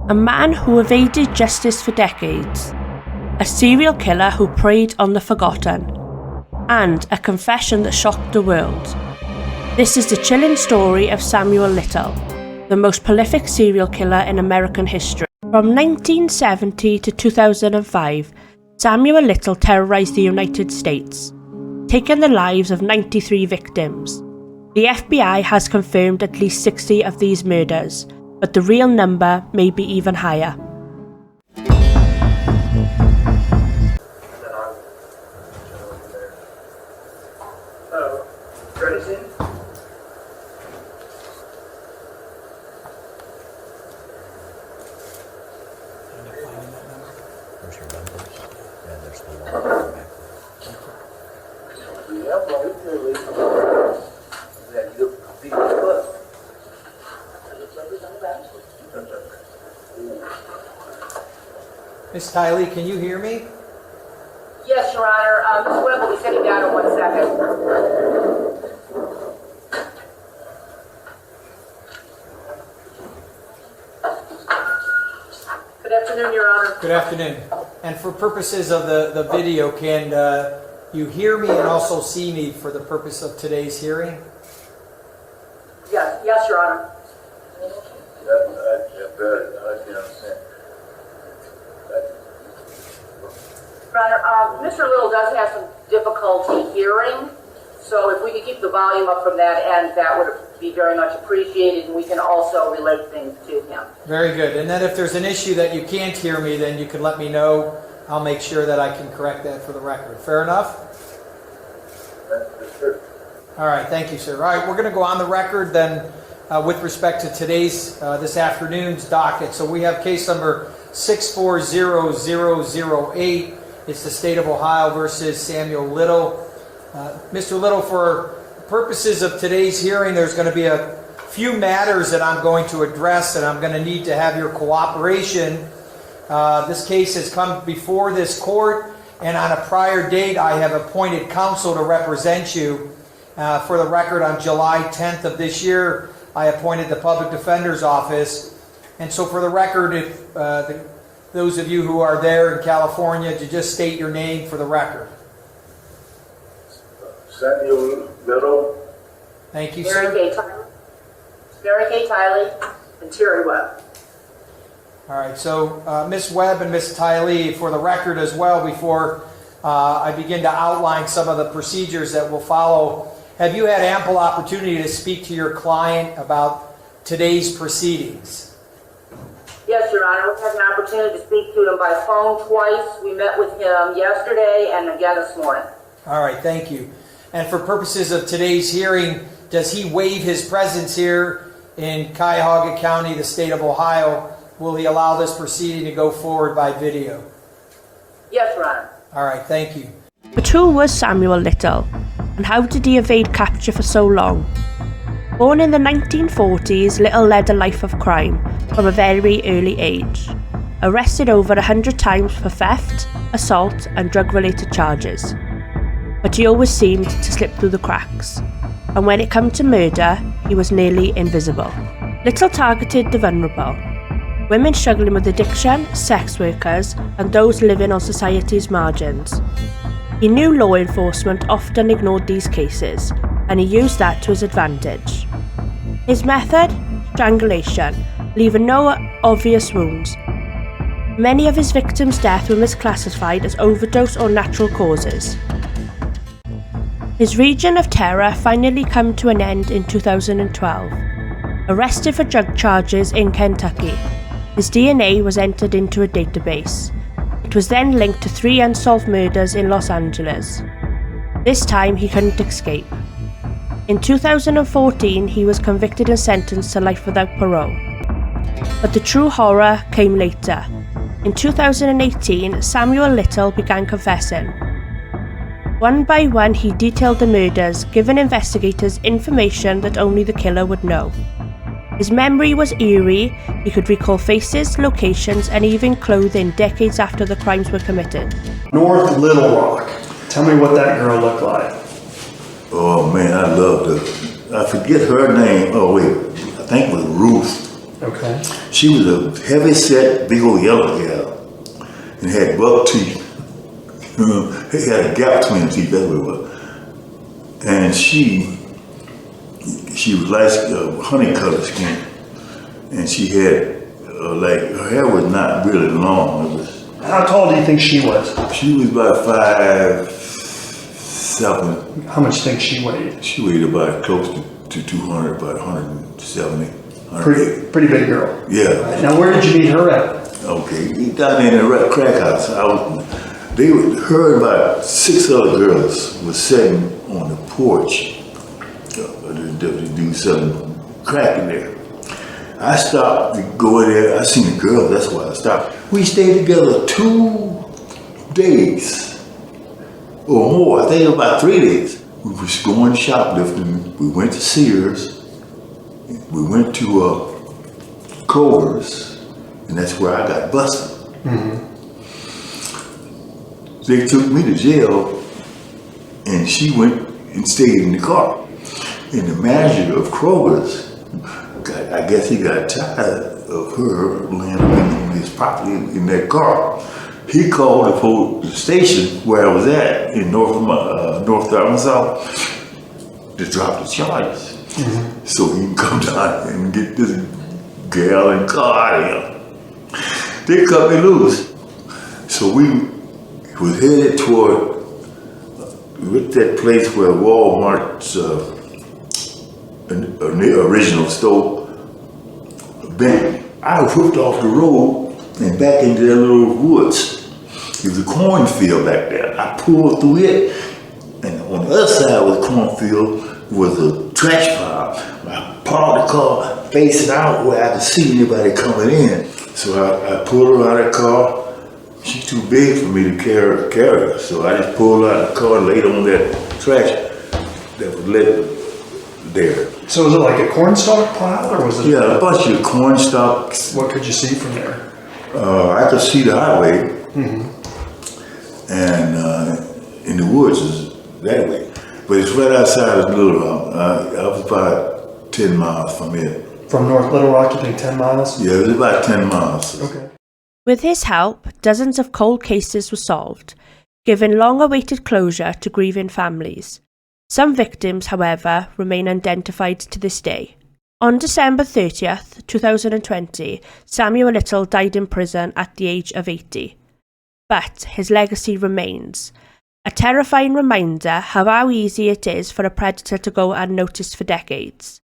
A man who evaded justice for decades, a serial killer who preyed on the forgotten, and a confession that shocked the world. This is the chilling story of Samuel Little, the most prolific serial killer in American history. From 1970 to 2005, Samuel Little terrorized the United States, taking the lives of 93 victims. The FBI has confirmed at least 60 of these murders, but the real number may be even higher. Ms. Tiley, can you hear me? Yes, Your Honor. Ms. Webb will be sitting down in 1 second. Good afternoon, Your Honor. Good afternoon. And for purposes of the video, can you hear me and also see me for the purpose of today's hearing? Yes, Your Honor. Your Honor, Mr. Little does have some difficulty hearing, so if we could keep the volume up from that end, that would be very much appreciated, and we can also relate things to him. Very good. And then if there's an issue that you can't hear me, then you can let me know. I'll make sure that I can correct that for the record. Fair enough? All right. Thank you, sir. All right. We're going to go on the record then with respect to this afternoon's docket. So we have case number 640008. It's the state of Ohio versus Samuel Little. Mr. Little, for purposes of today's hearing, there's going to be a few matters that I'm going to address, and I'm going to need to have your cooperation. This case has come before this court, and on a prior date, I have appointed counsel to represent you. For the record, on July 10th of this year, I appointed the Public Defender's Office. And so for the record, if those of you who are there in California, to just state your name for the record. Samuel Little. Thank you, Mary sir. K. Tiley and Terry Webb. All right, so Ms. Webb and Ms. Tiley, for the record as well, before I begin to outline some of the procedures that will follow, have you had ample opportunity to speak to your client about today's proceedings? Yes, Your Honor. We've had an opportunity to speak to him by phone twice. We met with him yesterday and again this morning. All right, thank you. And for purposes of today's hearing, does he waive his presence here in Cuyahoga County, the state of Ohio? Will he allow this proceeding to go forward by video? Yes, Your Honor. All right, thank you. But who was Samuel Little, and how did he evade capture for so long? Born in the 1940s, Little led a life of crime from a very early age. Arrested over 100 times for theft, assault and drug-related charges. But he always seemed to slip through the cracks, and when it came to murder, he was nearly invisible. Little targeted the vulnerable, women struggling with addiction, sex workers, and those living on society's margins. He knew law enforcement often ignored these cases, and he used that to his advantage. His method? Strangulation, leaving no obvious wounds. Many of his victims' deaths were misclassified as overdose or natural causes. His reign of terror finally came to an end in 2012. Arrested for drug charges in Kentucky, his DNA was entered into a database. It was then linked to 3 unsolved murders in Los Angeles. This time he couldn't escape. In 2014, he was convicted and sentenced to life without parole. But the true horror came later. In 2018, Samuel Little began confessing. One by one, he detailed the murders, giving investigators information that only the killer would know. His memory was eerie. He could recall faces, locations, and even clothing decades after the crimes were committed. North Little Rock. Tell me what that girl looked like. Oh man, I loved her. I forget her name. Oh wait, I think it was Ruth. Okay. She was a heavy set, big old yellow hair, and had buck teeth. It had a gap between the teeth, that's what it was. And she was like honey colored skin, and she had like her hair was not really long. It was. How tall do you think she was? She was about 5'7". How much do you think she weighed? She weighed about close to 200, about 170. 180. Pretty big girl. Yeah. Now, where did you meet her at? Okay, down in the crack house. Her and about 6 other girls were sitting on the porch. The dude selling crack in there. I stopped to go in there. I seen the girl, that's why I stopped. We stayed together 2 days or more. I think it was about 3 days. We was going shoplifting. We went to Sears. We went to Kroger's, and that's where I got busted. Mm-hmm. They took me to jail, and she went and stayed in the car. And the manager of Kroger's, I guess he got tired of her laying on his property in that car. He called the station where I was at in North Arkansas to drop the charges. Mm-hmm. So he can come down and get this gal and car out of here. They cut me loose. So we was headed toward that place where Walmart's original store been. I whipped off the road and back into that little woods. There was a cornfield back there. I pulled through it, and on the other side of the cornfield was a trash pile. I parked the car facing out where I could see anybody coming in. So I pulled her out of the car. She's too big for me to carry her. So I just pulled her out of the car and laid on that trash that was lit there. So was it like a cornstalk pile, or was it? Yeah, a bunch of corn stalks. What could you see from there? I could see the highway, and in the woods is that way. But it's right outside of Little Rock. I was about 10 miles from it. From North Little Rock, you think 10 miles? Yeah, it was about 10 miles. Okay. With his help, dozens of cold cases were solved, giving long-awaited closure to grieving families. Some victims, however, remain unidentified to this day. On December 30th, 2020, Samuel Little died in prison at the age of 80. But his legacy remains, a terrifying reminder of how easy it is for a predator to go unnoticed for decades.